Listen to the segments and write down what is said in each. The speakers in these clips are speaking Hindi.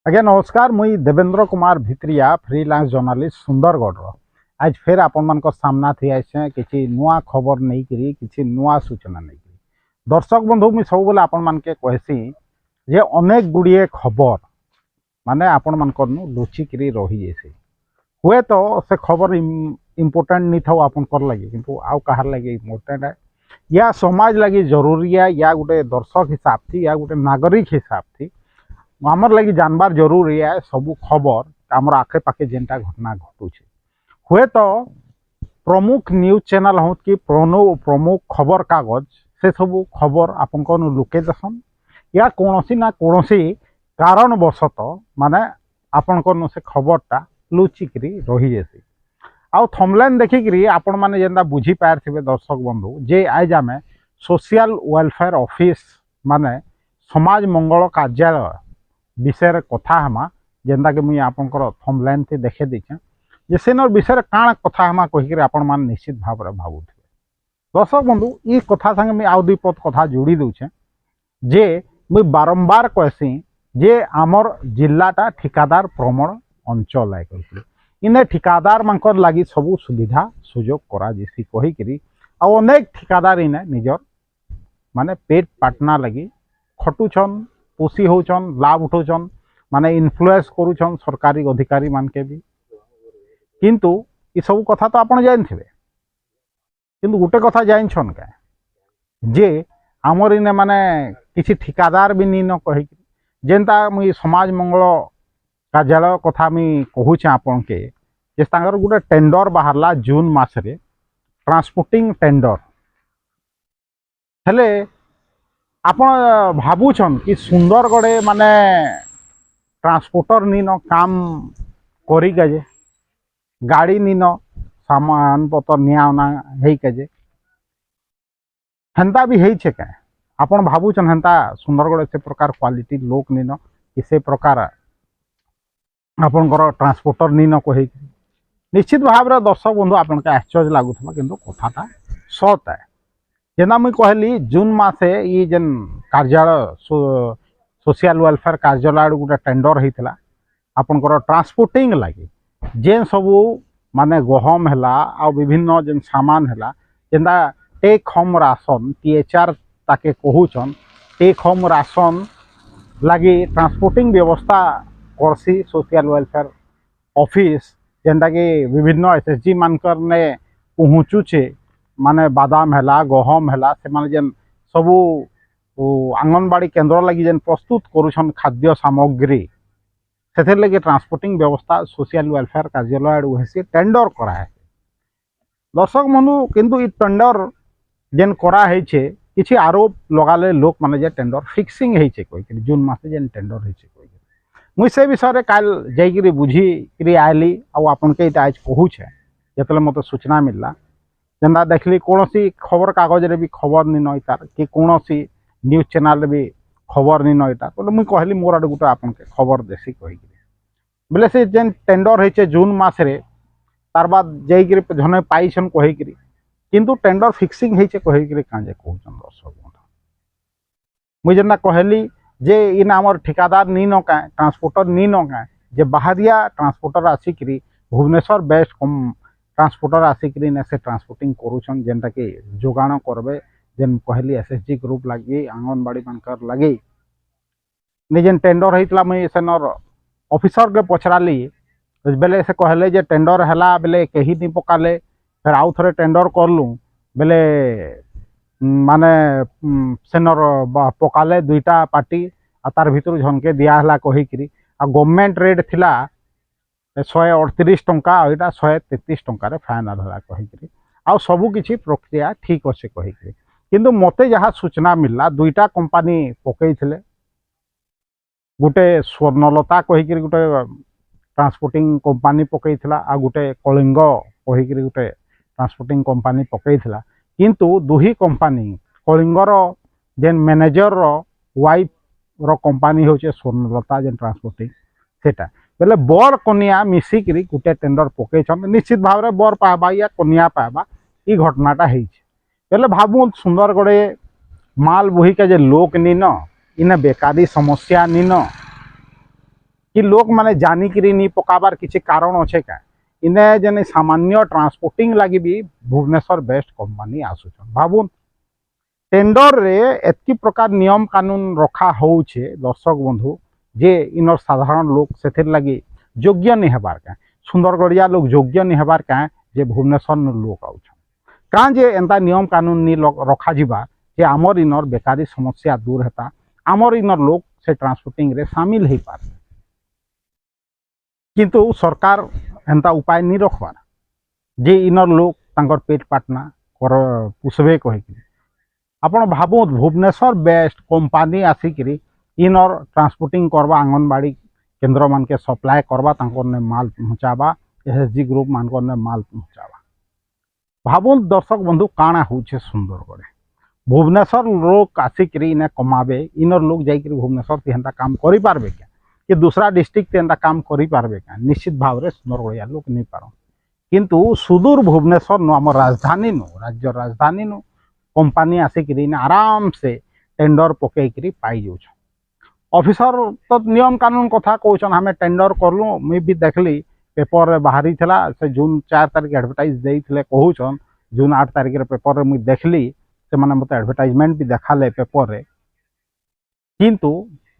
आज्ञा नमस्कार। मुई देवेंद्र कुमार भित्रिया फ्रीलांस जर्नलिस्ट सुंदरगढ़ आज फिर आपण मान सामना थी आसे किसी नुआ खबर नहीं करी किसी नुआ सूचना नहीं करी। दर्शक बंधु मुझे सब बेले आपण मान के कहसी जे अनेक गुड़िए खबर माने आपण मान लुचिकी रही जाए हुए तो से खबर इम्पोर्टेंट नहीं था आपन कर लगे किंतु आउ कहार लगे इम्पोर्टेंट है या समाज लगी जरूरी है या गोटे दर्शक हिसाब थी या गोटे नागरिक हिसाब थी आमर लगी जानबार जरूरी है सबू खबर आमर आखे पाखे जेनटा घटना घटुचे हुए तो प्रमुख न्यूज चैनल हो कि प्रमुख खबर कागज से सबू खबर आपन लुके देसन या कौन ना कौन कारणवशत माने आपन से खबरटा लुचिकी रही जासी। आउ थंबनेल देखिकी आपण मैंने जेनता बुझी पारे दर्शक बंधु जे आज आम सोशल वेलफेयर ऑफिस माने समाज मंगल कार्यालय विषय कथा हमा जेनता कि मुझे आपंकर थंबनेल थी देखे देछे जे सेनर विषय काण कथा हमा कहिकर आपण मान निश्चित भाव रे भावुथे। दर्शक बंधु ई कथा संगे मैं आउ दुई पद कथा जोड़ी दूचे जे मुई बारंबार कहसी जे आमर जिल्लाटा ठिकादार प्रमण अंचल है कहली इने ठिकादार मानकर लगी सबू सुविधा सुजोग करा जैसी कहीकि अनेक ठिकादार इने निजर माने पेट पाटना लगी खटुछन पोषी होचन लाभ उठाउछन माने इन्फ्लुएंस करूछन सरकारी अधिकारी मान के भी किंतु ये सब कथा तो आपण जानथिबे किंतु गोटे कथा जानछन का जे आमर इने माने किसी ठिकादार भी नी न कही जेनता मुई समाज मंगल कार्यालय कथा मुई कहूचे आपन के जे तांगर गोटे टेंडर बाहरला जून मासरे ट्रांसपोर्टिंग टेंडर हेले आपण भावुछन कि सुंदरगढ़े माने ट्रांसपोर्टर नी न काम करी गजे गाड़ी नी न सामान पतर नियाना हे कजे हेन्ता भी है छे के आपण भावुछन हेन्ता सुंदरगढ़ से प्रकार क्वालिटी लोक नी न इसे प्रकार आपनकर ट्रांसपोर्टर नी न कही निश्चित भाव में दर्शक बंधु आपन के आश्चर्य लगुवा किंतु कथाटा सत है जेना मुई कहली जून मासे ये जेन कार्यालय सोशल वेलफेयर कार्यालय गोटे टेंडर होता आपनकर ट्रांसपोर्टिंग लगी जेन सबू माने गहम है आ विभिन्न जेन सामान है जेनता टेक होम राशन THR ताके कहूचन टेक होम राशन लगी ट्रांसपोर्टिंग व्यवस्था करसी सोशल वेलफेयर ऑफिस जेनता कि विभिन्न SSG मानकर ने पहुँचुचे माने बादाम है गहम है से जेन सबू आंगनबाड़ी केन्द्र लगी जेन प्रस्तुत करुछन खाद्य सामग्री से लगे ट्रांसपोर्टिंग व्यवस्था सोशल वेलफेयर कार्यालय वैसे टेंडर कराए। दर्शक बंधु किंतु ये टेंडर जेन कराई किसी आरोप लगाले लोक माने जे टेंडर फिक्सिंग होइछे कहि जून मासे जेन टेंडर होइछे कहि मुई से विषय काल जाइकिरी बुझी आइली आपन के आज कहूचे जेतले मते सूचना मिलला जेनता देखली कौन खबर कागज रे भी खबर नी न तार कि कौन न्यूज चैनल भी खबर नी न तार बोले मुई कहली मोर आडे गुटे आपन के खबर देसी कहि बोले से जेन टेंडर होइछे जून मास रे तार बाद जाइकिरी जने पाइछन कहिकिरी किंतु टेंडर फिक्सिंग होइछे कहिकिरी काजे कहउछन दर्शक मुई जेना कहली जे इन आमर ठिकादार नी न का ट्रांसपोर्टर नी न का जे बाहरिया ट्रांसपोर्टर आसिकरी भुवनेश्वर बेस्ट ट्रांसपोर्टर आसिकरी ने से ट्रांसपोर्टिंग करूछन जेनटा कि जोगाण करबे जेन कहली SSG ग्रुप लगी आंगनबाड़ी मानकर लगी निजेन टेंडर होइतला मुई सेनर ऑफिसर के पचराली बेले से कहले जे टेंडर हैला बेले कहीं नहीं पकाले फिर आउ थे टेंडर करलु बेले माने सेनर पकाले दुईटा पार्टी आ तार भितर झनके दियाहला कहीकि आ गवर्नमेंट रेट थिला 138 टंका आईटा 133 टंका फाइनाल है कहीकि आ सबू किसी प्रक्रिया ठीक अच्छे कहीकि किंतु मते जहाँ सूचना मिलला दुईटा कंपनी पकईले गोटे स्वर्णलता कहीकि गोटे ट्रांसपोर्टिंग कंपनी पकईला आ गोटे कलिंग कहीकि गोटे ट्रांसपोर्टिंग कंपनी पकईला किंतु दुही कंपनी कलिंगर जेन मैनेजर वाइफ रो कंपनी होचे स्वर्णलता जेन ट्रांसपोर्टिंग सेटा बेले बर कनिया मिसिकी गोटे टेंडर पकईछन निश्चित भाव में बर पाइबा या कनिया पाइबा ये घटनाटा होले भावु सुंदरगढ़े माल बोही के जे लोक नी न इने बेकारी समस्या नी न कि लोक माने जानिकी नहीं पकाबार किसी कारण अच्छे क्या इने जेन सामान्य ट्रांसपोर्टिंग लगी भी भुवनेश्वर बेस्ट कंपनी आसुचन भावुन टेंडर रे एतकी प्रकार नियम कानून रखा होउछे दर्शक बंधु जे इनर साधारण लोक से लगी योग्य नहीं हेबार क्या सुंदरगढ़िया लोग योग्य नहीं हेबार क्या जे भुवनेश्वर लोक आउछन काँ जे एंता नियम कानून नहीं रखा जिबा जे आमर इनर बेकारी समस्या दूर हेता आमर इनर लोक से ट्रांसपोर्टिंग रे शामिल हो पारे किंतु सरकार एंता उपाय नहीं रखबार जे इनर लोक तांकर पेट पाटना कर पुषबे कहीकि आपण भावुत भुवनेश्वर बेस्ट कंपनी आसिकी इनर ट्रांसपोर्टिंग करवा आंगनबाड़ी केन्द्र मान के सप्लाय करवा तांकर ने माल पहुँचावा एसएचजी ग्रुप मान ने माल पहुँचावा भावुत दर्शक बंधु काଣା होउछे सुंदरगढ़ भुवनेश्वर लोक आसिकी इने कमावे इनर लोक जाइकरी भुवनेश्वर से हेंता काम करि पारबे क्या कि दूसरा डिस्ट्रिक्ट एंता काम करि पारबे क्या निश्चित भाव रे सुंदरगढ़िया लोक नहीं पारन किंतु सुदूर भुवनेश्वर नु आम राजधानी नु राज्य राजधानी नु कंपनी आसिकी आराम से टेंडर पकईकरी पाई जाऊँ ऑफिसर तो नियम कानून कथा कहन आम टेंडर करलु मुई भी देखली पेपर बाहरी थिला से जून 4 तारिख एडवर्टाइज देइथिले कहूछन जून 8 तारिख रे पेपर रे मुई देखली से माने मते एडवर्टाइजमेंट भी देखाले पेपर रे किंतु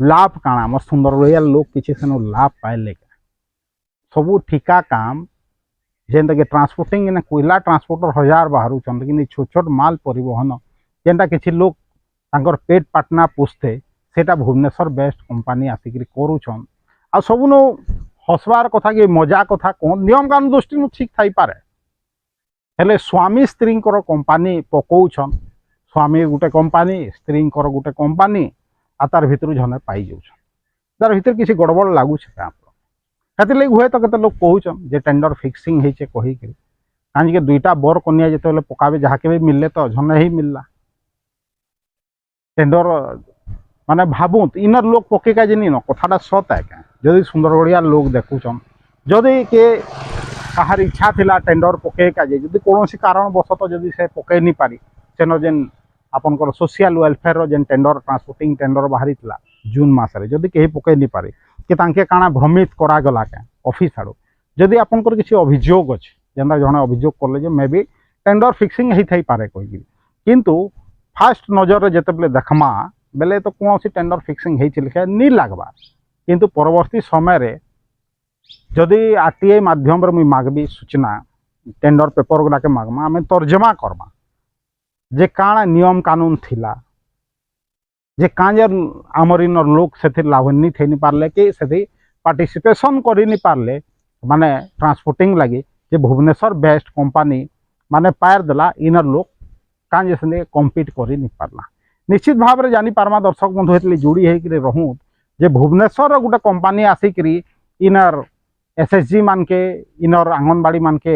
लाभ काଣା मोर सुंदरगढ़िया लोक किसी सेनो लाभ पाइले सबू ठिका काम जेनता कि ट्रांसपोर्टिंग इन कोयला ट्रांसपोर्टर हजार बाहर लेकिन छोट छोट माल परिवहन जेनता किसी लोग तांकर पेट पाटना पुछते सेटा भुवनेश्वर बेस्ट कंपनी आसिक करुछन आ सबुन हसबार कथा कि मजा कथा कौन नियम कानून दृष्टि ठीक थी पारे हेले स्वामी स्त्री कंपनी पकौछन स्वामी गोटे कंपनी स्त्री गोटे कंपनी आ तार भितर जने पाई जाऊछन तार भितर किसी गड़बड़ लगुच लगे हुए तो केते लोग कहूछन जे टेंडर फिक्सिंग होइछे कहीकि कहीं दुईटा बर कन्या जो पकाबे जहाँके भी मिलले तो झने ही मिलला टेंडर माने भावुत इनर लोग पकेका जिनी न कथाटा सत है क्या जदि सुंदरगढ़िया लोग देखुचन जदि के कहार इच्छा थिला टेंडर पकेका जे जदि कौन कारण बसत जदि से पकई नहीं पारी सेन जेन आपनकर सोशल वेलफेयर जेन टेंडर ट्रांसपोर्टिंग टेंडर बाहरी थिला जून मासरे जदि कहीं पकई नहीं पारे कि तांके काଣା भ्रमित करागला क्या ऑफिस आड़ू जदि आपनकर किसी अभियोग अच्छे जेनता जड़े अभियोग कले जे मे बी टेंडर फिक्सिंग ही थी पारे कहीकि किंतु फास्ट नजर रे जेते बेले देखमा बेले तो कौन सी टेंडर फिक्सिंग होती नहीं लगवा किंतु परवर्ती समय रे जदि आरटीआई माध्यम रे मुई मागबी सूचना टेंडर पेपर गुड़ा के मागमा आम तर्जमा करमा जे काଣା नियम कानून थिला जे कांजे आमर इनर लोक से लाभान्वित हो पारे कि से पार्टिसिपेशन कर नहीं पारे माने ट्रांसपोर्टिंग लगी जे भुवनेश्वर बेस्ट कंपनी माने पार देला इनर लोक कांजे से कम्पिट कर नहीं पारला निश्चित भाव में जानी पारमा दर्शक बंधु हेतले जोड़ी होकर रहूँ जे भुवनेश्वर गोटे कंपनी आसिकी इनर एसएचजी मान के इनर आंगनबाड़ी मान के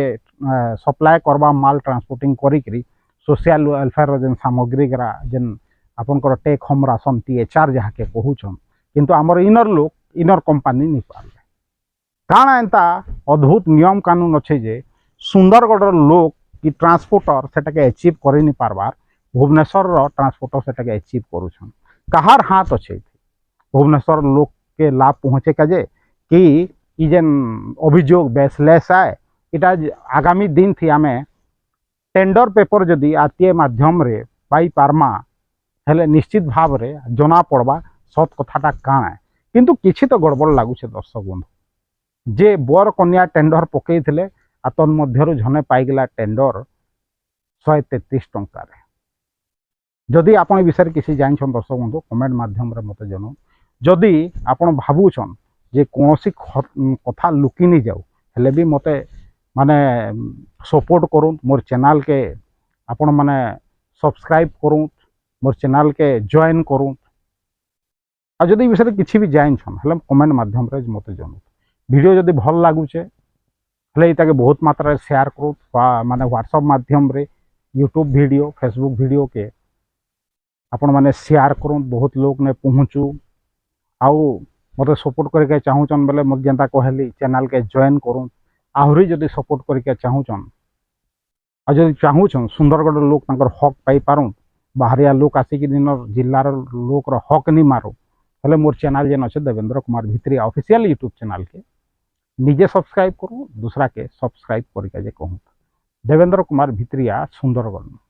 सप्लाय करवा माल ट्रांसपोर्टिंग करी सोशल वेलफेयर जेन सामग्री गरा जेन आपनकर टेक होम राशन टीएचआर जहाँ के कहूछन किंतु आमर इनर लोक इनर कंपनी नहीं पारे काଣା एंता अद्भुत नियम कानून अच्छे जे सुंदरगढ़ लोक कि ट्रांसपोर्टर सेटाके अचीव कर नहीं पारबार भुवनेश्वर ट्रांसपोर्टर सेटाके अचीव करुछन कहार हाथ अच्छे भुवनेश्वर लोक के लाभ पहुँचे का जे कि जेन अभियोग बेसलेस आए इटा आगामी दिन थी आमे टेंडर पेपर जदि आरटीआई माध्यम रे पाई पारमा हेले निश्चित भाव रे जना पड़वा सत कथाटा काଣା किंतु किछि तो गड़बड़ लगुचे दर्शक बंधु जे बर कन्या टेंडर पकई थिले आ तन मध्यरु झने पाईगला टेंडर 133 टंका जदि आपण विषय किसी जानछन दर्शक बंधु कमेंट माध्यम रे मते जनो जदि आपण भाबुछन जे कोनोसी कथा लुकी नहीं जाऊ हेले भी मते माने सपोर्ट करूँ मोर चैनल के आपण माने सब्सक्राइब करूँ मोर चैनल के जॉइन करूँ आ जदि विषय किसी भी जानछन हेले कमेंट माध्यम रे मते जनो वीडियो जदि भल लागुचे हेले इताके बहुत मात्रा रे शेयर करूँ माने व्हाट्सएप माध्यम रे यूट्यूब वीडियो फेसबुक वीडियो के आपण माने शेयर करूँ बहुत लोग ने पहुँचू आउ मते सपोर्ट करके चाहूचन बेले मत जेंता कहली चैनल के जॉइन करूँ आहरी जदि सपोर्ट करके चाहूचन आ जदि चाहूचन सुंदरगढ़ लोक तांकर हक पाई पारूँ बाहरिया लोक आसिक जिलार लोकर हक नहीं मारू তাহলে মোর চ্যানেল যেন আছে Devendra Kumar Bhitaria official YouTube channel के নিজে सब्सक्राइब करूँ दूसरा के सब्सक्राइब करके कहूँ। देवेंद्र कुमार भित्रिया, सुंदरगढ़।